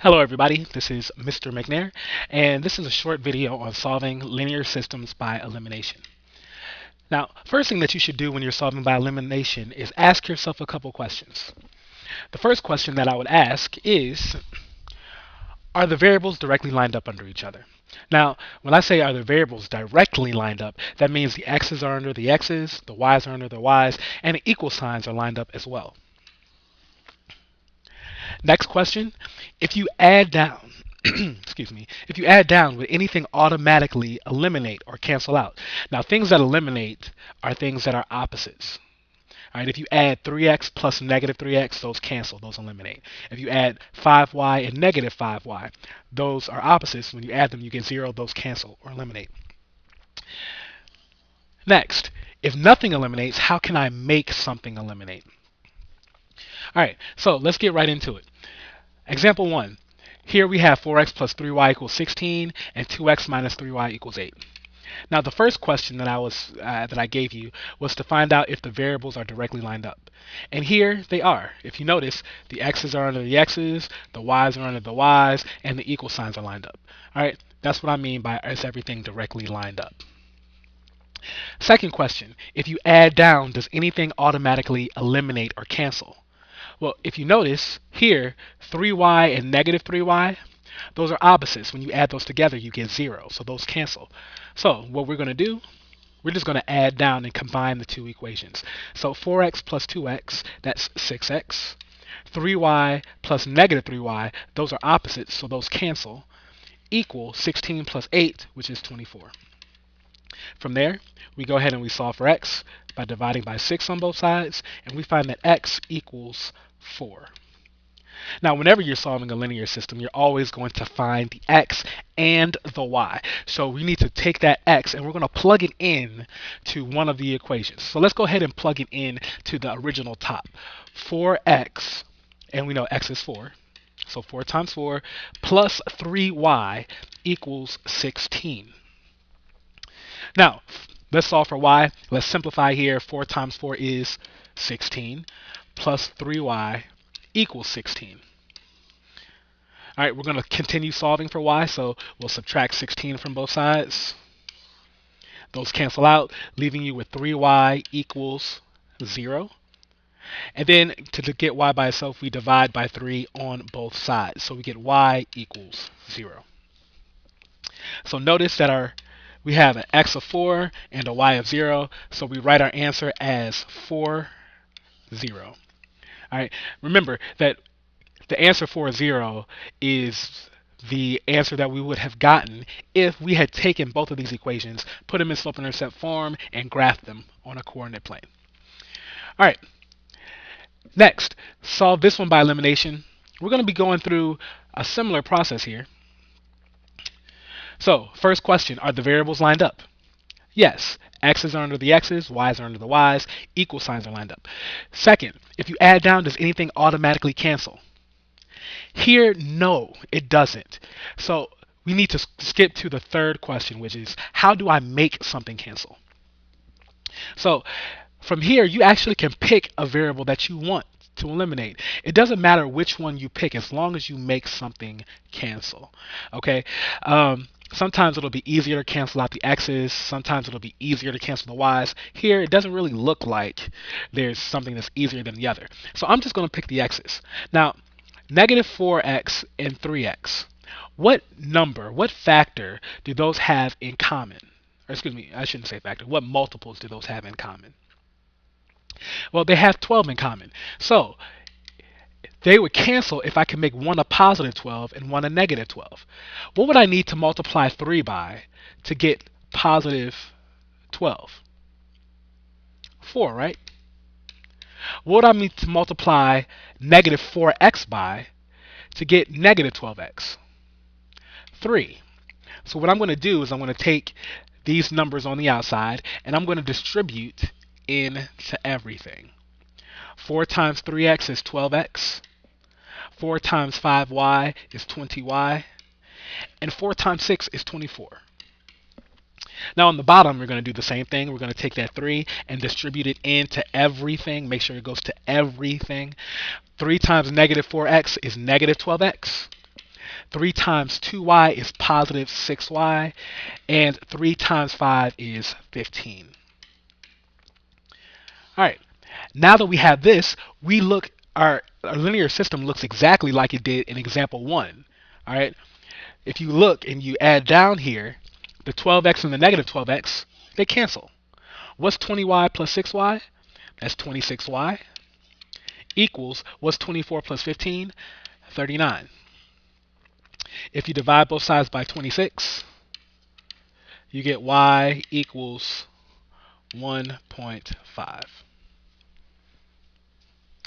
Hello everybody, this is Mr. McNair, and this is a short video on solving linear systems by elimination. Now, first thing that you should do when you're solving by elimination is ask yourself a couple questions. The first question that I would ask is, are the variables directly lined up under each other? Now, when I say are the variables directly lined up, that means the x's are under the x's, the y's are under the y's, and the equal signs are lined up as well. Next question, if you add down, excuse me, if you add down, would anything automatically eliminate or cancel out? Now, things that eliminate are things that are opposites. All right, if you add 3x plus negative 3x, those cancel, those eliminate. If you add 5y and negative 5y, those are opposites. When you add them, you get 0, those cancel or eliminate. Next, if nothing eliminates, how can I make something eliminate? All right, so let's get right into it. Example 1. Here we have 4x plus 3y equals 16 and 2x minus 3y equals 8. Now the first question that I gave you was to find out if the variables are directly lined up. And here they are. If you notice, the x's are under the x's, the y's are under the y's, and the equal signs are lined up. All right, that's what I mean by is everything directly lined up. Second question, if you add down, does anything automatically eliminate or cancel? Well, if you notice here, 3y and negative 3y, those are opposites. When you add those together, you get 0, so those cancel. So what we're going to do, we're just going to add down and combine the two equations. So 4x plus 2x, that's 6x. 3y plus negative 3y, those are opposites, so those cancel, equal 16 plus 8, which is 24. From there, we go ahead and we solve for x by dividing by 6 on both sides, and we find that x equals 4. Now, whenever you're solving a linear system, you're always going to find the x and the y. So we need to take that x and we're going to plug it in to one of the equations. So let's go ahead and plug it in to the original top. 4x, and we know x is 4. So 4 times 4 plus 3y equals 16. Now, let's solve for y. Let's simplify here. 4 times 4 is 16 plus 3y equals 16. All right, we're going to continue solving for y, so we'll subtract 16 from both sides. Those cancel out, leaving you with 3y equals 0. And then to get y by itself, we divide by 3 on both sides. So we get y equals 0. So notice that we have an x of 4 and a y of 0, so we write our answer as 4, 0. All right, remember that the answer for 0 is the answer that we would have gotten if we had taken both of these equations, put them in slope-intercept form, and graphed them on a coordinate plane. All right, next, solve this one by elimination. We're going to be going through a similar process here. So, first question, are the variables lined up? Yes. X's are under the x's, y's are under the y's, equal signs are lined up. Second, if you add down, does anything automatically cancel? Here, no, it doesn't. So we need to skip to the third question, which is how do I make something cancel? So from here, you actually can pick a variable that you want to eliminate. It doesn't matter which one you pick as long as you make something cancel. Okay. Sometimes it'll be easier to cancel out the x's. Sometimes it'll be easier to cancel the y's. Here, it doesn't really look like there's something that's easier than the other. So I'm just going to pick the x's. Now, negative 4x and 3x. What number, what factor do those have in common? Or excuse me, I shouldn't say factor. What multiples do those have in common? Well, they have 12 in common. So they would cancel if I can make one a positive 12 and one a negative 12. What would I need to multiply 3 by to get positive 12? 4, right? What would I need to multiply negative 4x by to get negative 12x? 3. So what I'm going to do is I'm going to take these numbers on the outside and I'm going to distribute into everything. 4 times 3x is 12x. 4 times 5y is 20y. And 4 times 6 is 24. Now on the bottom, we're going to do the same thing. We're going to take that 3 and distribute it into everything. Make sure it goes to everything. 3 times negative 4x is negative 12x. 3 times 2y is positive 6y, and 3 times 5 is 15. All right, now that we have this, our linear system looks exactly like it did in example 1. All right, if you look and you add down here, the 12x and the negative 12x, they cancel. What's 20y plus 6y? That's 26y. Equals, what's 24 plus 15? 39. If you divide both sides by 26, you get y equals 1.5.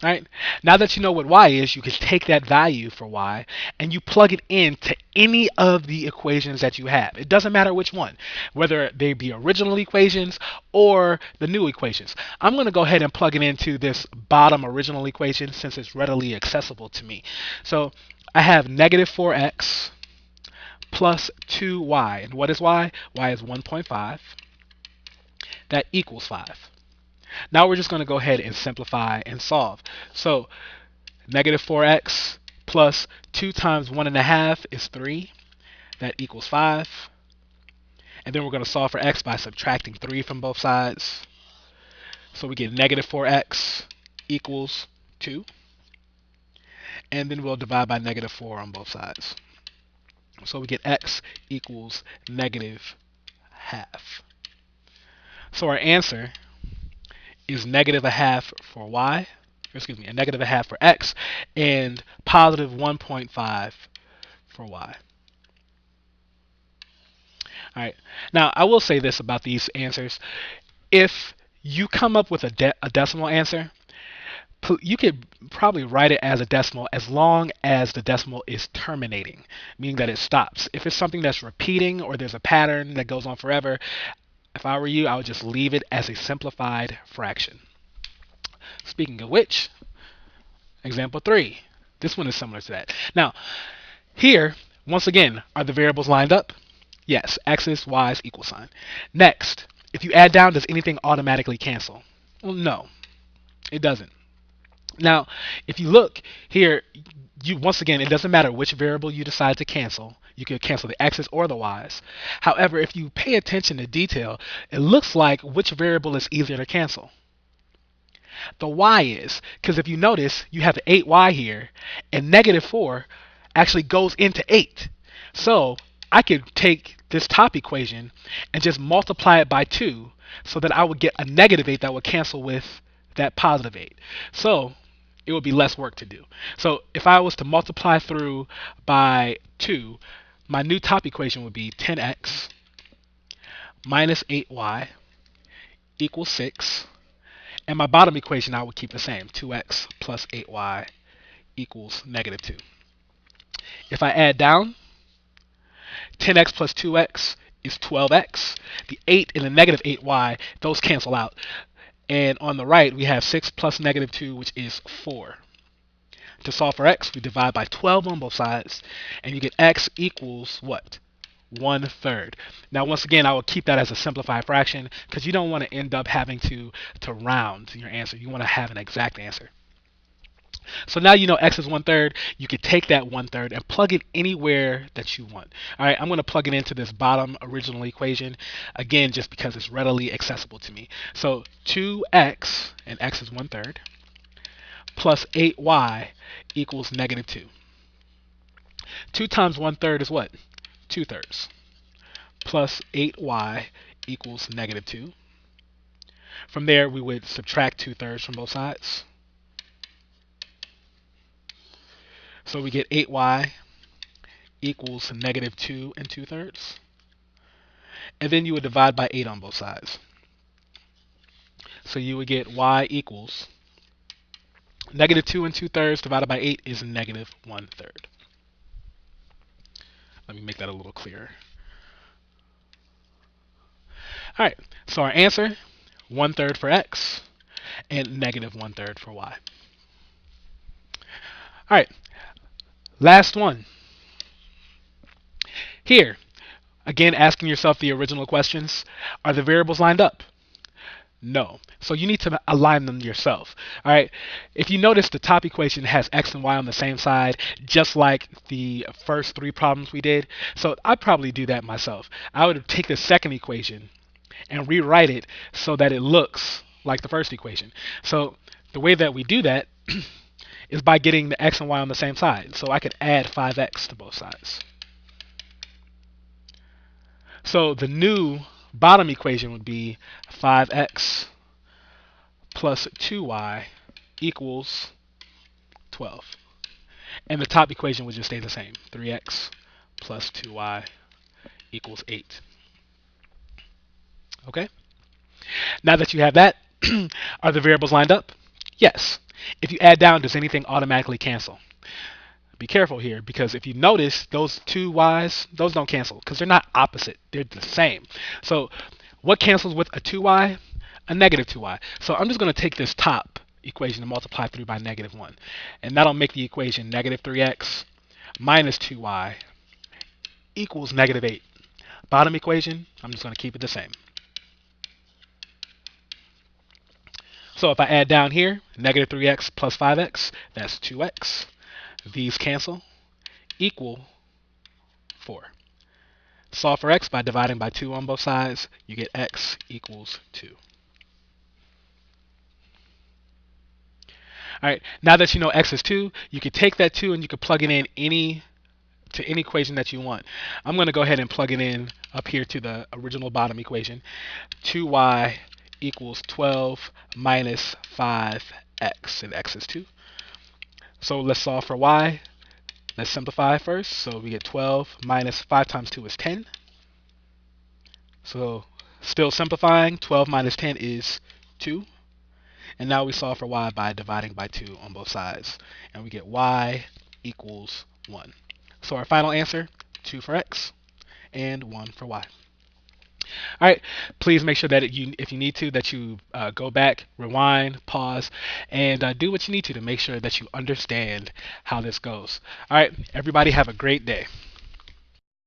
All right. Now that you know what y is, you can take that value for y and you plug it into any of the equations that you have. It doesn't matter which one, whether they be original equations or the new equations. I'm going to go ahead and plug it into this bottom original equation since it's readily accessible to me. So I have negative 4x plus 2y. And what is y? Y is 1.5. That equals 5. Now we're just going to go ahead and simplify and solve. So negative 4x plus 2 times 1.5 is 3. That equals 5. And then we're going to solve for x by subtracting 3 from both sides. So we get negative 4x equals 2. And then we'll divide by negative 4 on both sides. So we get x equals negative half. So our answer is negative a half for y, a negative a half for x, and positive 1.5 for y. All right. Now, I will say this about these answers. If you come up with a decimal answer, you could probably write it as a decimal as long as the decimal is terminating, meaning that it stops. If it's something that's repeating or there's a pattern that goes on forever, if I were you, I would just leave it as a simplified fraction. Speaking of which, example 3. This one is similar to that. Now, here, once again, are the variables lined up? Yes, x's, y's, equal sign. Next, if you add down, does anything automatically cancel? Well, no, it doesn't. Now, if you look here, once again, it doesn't matter which variable you decide to cancel. You could cancel the x's or the y's. However, if you pay attention to detail, it looks like which variable is easier to cancel. The y is, because if you notice, you have 8y here, and negative 4 actually goes into 8. So I could take this top equation and just multiply it by 2 so that I would get a negative 8 that would cancel with that positive 8. So it would be less work to do. So if I was to multiply through by 2, my new top equation would be 10x minus 8y equals 6. And my bottom equation I would keep the same, 2x plus 8y equals negative 2. If I add down, 10x plus 2x is 12x. The 8 and the negative 8y, those cancel out. And on the right, we have 6 plus negative 2, which is 4. To solve for x, we divide by 12 on both sides, and you get x equals what? 1/3. Now, once again, I will keep that as a simplified fraction because you don't want to end up having to round your answer. You want to have an exact answer. So now you know x is 1/3. You could take that 1/3 and plug it anywhere that you want. All right, I'm going to plug it into this bottom original equation, again, just because it's readily accessible to me. So 2x, and x is 1/3, plus 8y equals negative 2. 2 times 1/3 is what? 2/3. Plus 8y equals negative 2. From there, we would subtract 2/3 from both sides. So we get 8y equals negative 2 and 2/3. And then you would divide by 8 on both sides. So you would get y equals negative 2 and 2/3 divided by 8 is negative 1/3. Let me make that a little clearer. All right, so our answer, 1/3 for x and negative 1/3 for y. All right, last one. Here, again, asking yourself the original questions. Are the variables lined up? No. So you need to align them yourself. All right. If you notice, the top equation has x and y on the same side, just like the first three problems we did. So I'd probably do that myself. I would take the second equation and rewrite it so that it looks like the first equation. So the way that we do that is by getting the x and y on the same side. So I could add 5x to both sides. So the new bottom equation would be 5x plus 2y equals 12. And the top equation would just stay the same. 3x plus 2y equals 8. Okay? Now that you have that, are the variables lined up? Yes. If you add down, does anything automatically cancel? Be careful here, because if you notice, those two y's, those don't cancel because they're not opposite. They're the same. So what cancels with a 2y? A negative 2y. So I'm just going to take this top equation and multiply through by negative 1. And that'll make the equation negative 3x minus 2y equals negative 8. Bottom equation, I'm just going to keep it the same. So if I add down here, negative 3x plus 5x, that's 2x. These cancel, equal 4. Solve for x by dividing by 2 on both sides. You get x equals 2. All right, now that you know x is 2, you could take that 2 and you could plug it in to any equation that you want. I'm going to go ahead and plug it in up here to the original bottom equation. 2y equals 12 minus 5x, and x is 2. So let's solve for y. Let's simplify first. So we get 12 minus 5 times 2 is 10. So still simplifying, 12 minus 10 is 2. And now we solve for y by dividing by 2 on both sides. And we get y equals 1. So our final answer, 2 for x and 1 for y. All right, please make sure that if you need to, that you go back, rewind, pause, and do what you need to make sure that you understand how this goes. All right, everybody have a great day.